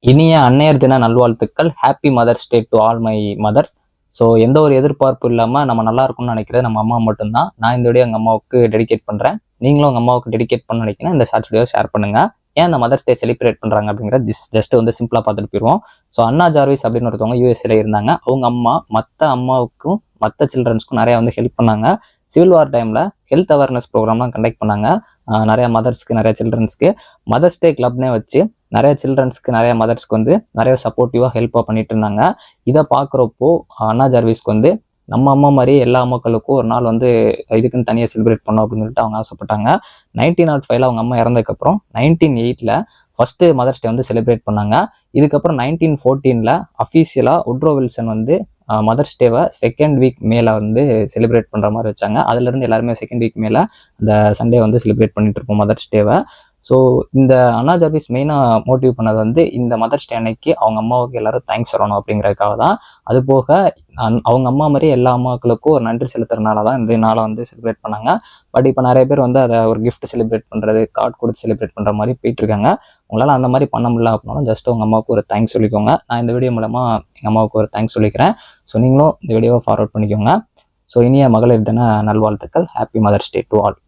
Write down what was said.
இனிய அன்னையர் தின நல்வாழ்த்துக்கள். Happy mother's day to all my mother's. So எந்த ஒரு எதிர்பார்ப்பு இல்லாமல் நம்ம நல்லா இருக்கும்னு நினைக்கிறது நம்ம அம்மா மட்டும்தான். நான் இந்த வீடியோ எங்கள் அம்மாவுக்கு டெடிகேட் பண்ணுறேன். நீங்களும் உங்கள் அம்மாவுக்கு டெடிகேட் பண்ண நினைக்கிறேன் இந்த ஷார்ட்ஸ் வீடியோ ஷேர் பண்ணுங்க. ஏன் இந்த மதர்ஸ் டே செலிப்ரேட் பண்ணுறாங்க அப்படிங்கிறது ஜஸ்ட் வந்து சிம்பிளாக பார்த்துட்டு போயிடுவோம். ஸோ அண்ணா ஜார்விஸ் அப்படின்னு ஒருத்தவங்க யூஎஸ்ஏல இருந்தாங்க. அவங்க அம்மா மற்ற அம்மாவுக்கும் மற்ற சில்ட்ரன்ஸ்க்கும் நிறையா வந்து ஹெல்ப் பண்ணாங்க. சிவில் வார் டைமில் ஹெல்த் அவேர்னஸ் ப்ரோக்ராம்லாம் கண்டக்ட் பண்ணாங்க. நிறையா மதர்ஸ்க்கு நிறைய சில்ட்ரன்ஸ்க்கு மதர்ஸ் டே கிளப்னே வச்சு நிறைய சில்ட்ரன்ஸ்க்கு நிறைய மதர்ஸ்க்கு வந்து நிறைய சப்போர்ட்டிவாக ஹெல்ப்பாக பண்ணிட்டு இருந்தாங்க. இதை பார்க்குறப்போ அண்ணா ஜார்விஸ்க்கு வந்து நம்ம அம்மா மாதிரி எல்லா மக்களுக்கும் ஒரு நாள் வந்து இதுக்குன்னு தனியாக செலிப்ரேட் பண்ணோம் அப்படின்னு சொல்லிட்டு அவங்க ஆசைப்பட்டாங்க. 1905 அவங்க அம்மா இறந்ததுக்கப்புறம் 1908 ஃபர்ஸ்ட் மதர்ஸ் டே வந்து செலிப்ரேட் பண்ணாங்க. இதுக்கப்புறம் 1914 அஃபீஷியலாக உட்ரோ வில்சன் வந்து மதர்ஸ் டேவை செகண்ட் வீக் மேலே வந்து செலிப்ரேட் பண்ணுற மாதிரி வச்சாங்க. அதுலேருந்து எல்லாருமே செகண்ட் வீக் மேலே அந்த சண்டே வந்து செலிப்ரேட் பண்ணிட்டு இருப்போம் மதர்ஸ் டேவை. ஸோ இந்த அண்ணா ஜார்விஸ் மெயினாக மோட்டிவ் பண்ணது வந்து இந்த மதர்ஸ் டே அன்னைக்கு அவங்க அம்மாவுக்கு எல்லாரும் தேங்க்ஸ் சொல்லணும் அப்படிங்கிறதுக்காக தான். அது போக அவங்க அம்மா மாதிரி எல்லா அம்மாக்களுக்கும் ஒரு நன்றி செலுத்துறதுனால தான் இந்த நாளை வந்து செலிப்ரேட் பண்ணாங்க. பட் இப்போ நிறைய பேர் வந்து அதை ஒரு கிஃப்ட் செலிப்ரேட் பண்ணுறது, கார்டு கொடுத்து செலிப்ரேட் பண்ணுற மாதிரி போயிட்டு இருக்காங்க. உங்களால் அந்த மாதிரி பண்ண முடியல அப்படின்னாலும் ஜஸ்ட் உங்கள் அம்மாவுக்கு ஒரு தேங்க்ஸ் சொல்லிக்கோங்க. நான் இந்த வீடியோ மூலமாக எங்கள் அம்மாவுக்கு ஒரு தேங்க்ஸ் சொல்லிக்கிறேன். ஸோ நீங்களும் இந்த வீடியோவை ஃபார்வர்ட் பண்ணிக்கோங்க. ஸோ இனிய மகளிர் தின நல்வாழ்த்துக்கள். Happy mother's day to all.